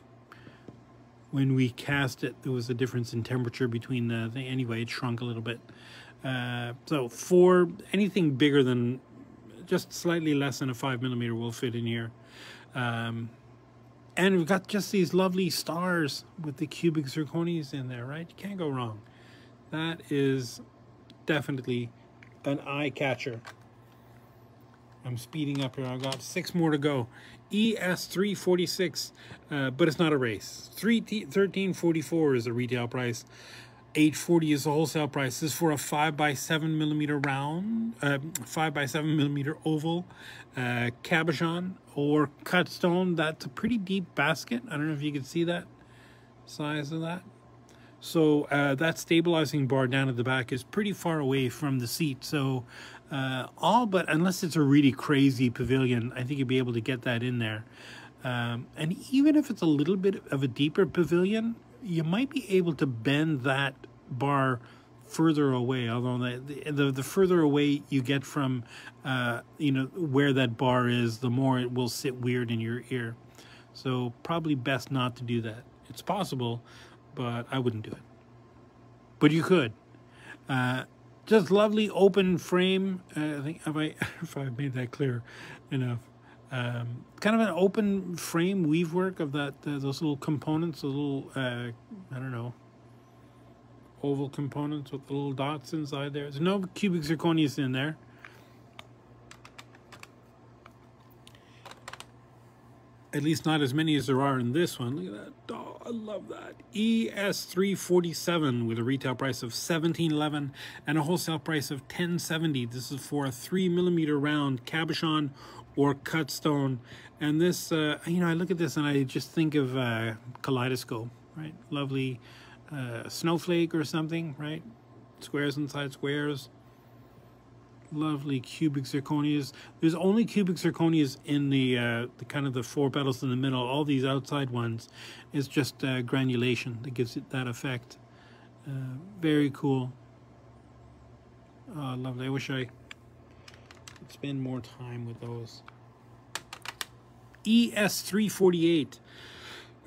when we cast it there was a difference in temperature between the thing. Anyway, it shrunk a little bit. So for anything bigger than just slightly less than a 5mm will fit in here. And we've got just these lovely stars with the cubic zirconias in there, right? You can't go wrong. That is definitely an eye catcher. I'm speeding up here. I've got 6 more to go. ES346, but it's not a race. $13.44 is the retail price. $8.40 is the wholesale price. This is for a 5x7mm round, 5x7mm oval cabochon or cut stone. That's a pretty deep basket. I don't know if you can see that size of that. So that stabilizing bar down at the back is pretty far away from the seat. So all but, unless it's a really crazy pavilion, I think you'll be able to get that in there. And even if it's a little bit of a deeper pavilion, you might be able to bend that bar further away, although the further away you get from you know, where that bar is, the more it will sit weird in your ear. So probably best not to do that. It's possible, but I wouldn't do it. But you could. Just lovely open frame. I think if I made that clear enough. Kind of an open frame weavework of that those little components, the little I don't know, oval components with the little dots inside there. There's no cubic zirconias in there. At least not as many as there are in this one. Look at that. Oh, I love that. ES347 with a retail price of $17.11 and a wholesale price of $10.70. This is for a 3mm round cabochon or cut stone. And this, you know, I look at this and I just think of kaleidoscope, right? Lovely snowflake or something, right? Squares inside squares. Lovely cubic zirconias. There's only cubic zirconias in the kind of the four petals in the middle. All these outside ones is just granulation that gives it that effect. Very cool. Oh, lovely. I wish I could spend more time with those. ES348,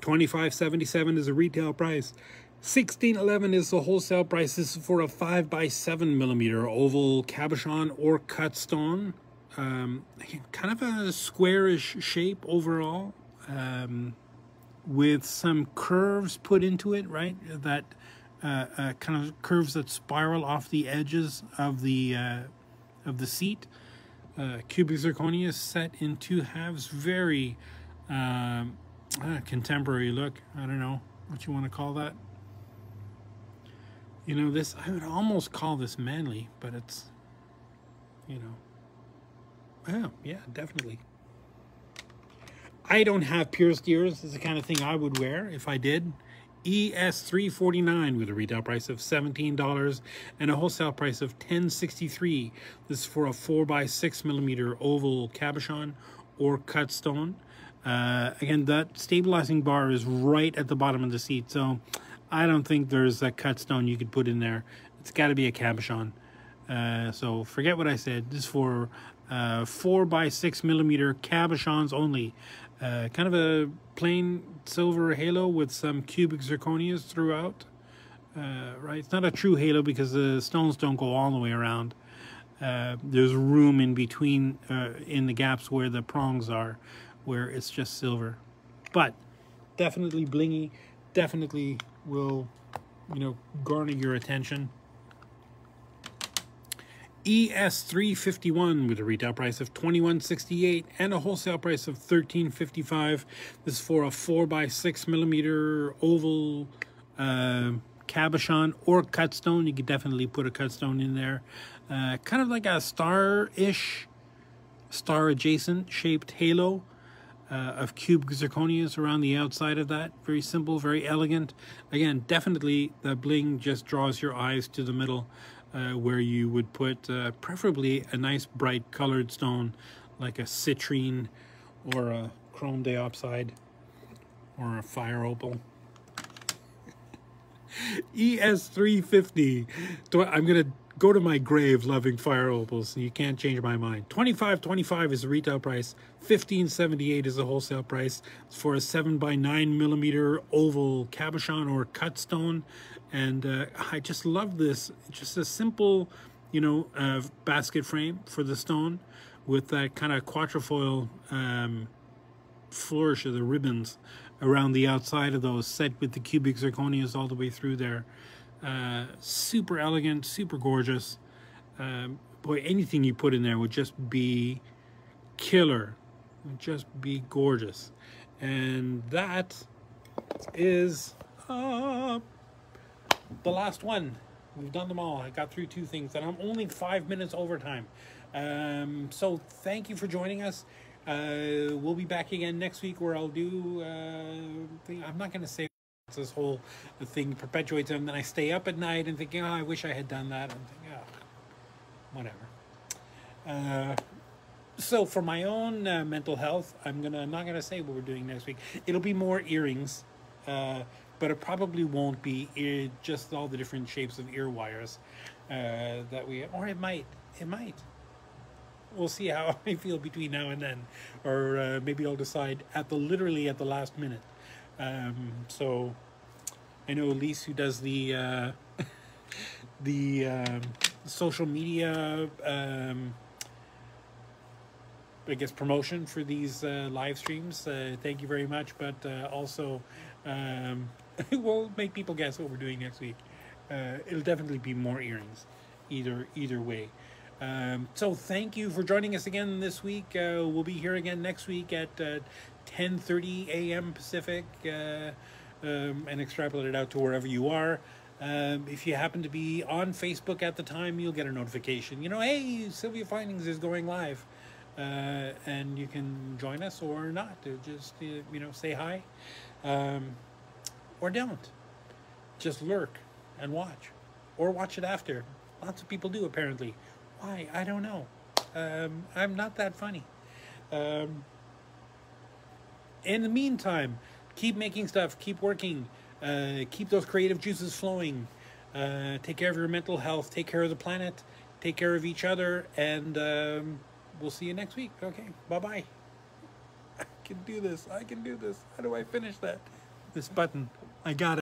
$25.77 is a retail price. $16.11 is the wholesale price. This is for a 5x7mm oval cabochon or cut stone. Kind of a squarish shape overall, with some curves put into it, right? That kind of curves that spiral off the edges of the seat. Cubic zirconia set in two halves. Very contemporary look. I don't know what you want to call that. You know, this, I would almost call this manly, but it's, you know, yeah, definitely. I don't have pierced ears. It's the kind of thing I would wear if I did. ES349 with a retail price of $17 and a wholesale price of $10.63. This is for a 4x6mm oval cabochon or cut stone. Again, that stabilizing bar is right at the bottom of the seat, so I don't think there's a cut stone you could put in there. It's got to be a cabochon. So forget what I said. This is for 4x6mm cabochons only. Kind of a plain silver halo with some cubic zirconias throughout. Right, it's not a true halo because the stones don't go all the way around. There's room in between, in the gaps where the prongs are, where it's just silver. But definitely blingy. Definitely will, you know, garner your attention. ES351 with a retail price of $21.68 and a wholesale price of $13.55. This is for a 4x6mm oval cabochon or cut stone. You could definitely put a cut stone in there. Kind of like a star-ish, star-adjacent shaped halo. Of cubic zirconias around the outside of that. Very simple, very elegant. Again, definitely the bling just draws your eyes to the middle, where you would put preferably a nice bright colored stone like a citrine or a chrome diopside or a fire opal. ES350. I'm going to go to my grave loving fire opals, and you can't change my mind. $25.25 is the retail price. $15.78 is the wholesale price. It's for a 7x9mm oval cabochon or cut stone. And I just love this. Just a simple, you know, basket frame for the stone with that kind of quatrefoil flourish of the ribbons around the outside of those, set with the cubic zirconias all the way through there. Super elegant, super gorgeous. Boy, anything you put in there would just be killer. Would just be gorgeous. And that is the last one. We've done them all. I got through two things, and I'm only 5 minutes over time. So thank you for joining us. We'll be back again next week where I'll do I'm not going to say this whole thing perpetuates, and then I stay up at night and thinking, oh, I wish I had done that. I'm thinking, oh, whatever. So for my own mental health, I'm not gonna say what we're doing next week. It'll be more earrings, but it probably won't be just all the different shapes of ear wires that we, or it might. We'll see how I feel between now and then, or maybe I'll decide literally at the last minute. So I know Elise, who does the social media, I guess, promotion for these live streams. Thank you very much, but also we'll make people guess what we're doing next week. It'll definitely be more earrings, either way. So thank you for joining us again this week. We'll be here again next week at 10:30 a.m. Pacific, and extrapolate it out to wherever you are. If you happen to be on Facebook at the time, you'll get a notification. You know, hey, SilviaFindings is going live. And you can join us or not. Just, say hi. Or don't. Just lurk and watch. Or watch it after. Lots of people do, apparently. Why? I don't know. I'm not that funny. In the meantime, keep making stuff. Keep working. Keep those creative juices flowing. Take care of your mental health. Take care of the planet. Take care of each other. And we'll see you next week. Okay, bye-bye. I can do this. How do I finish that? This button. I got it.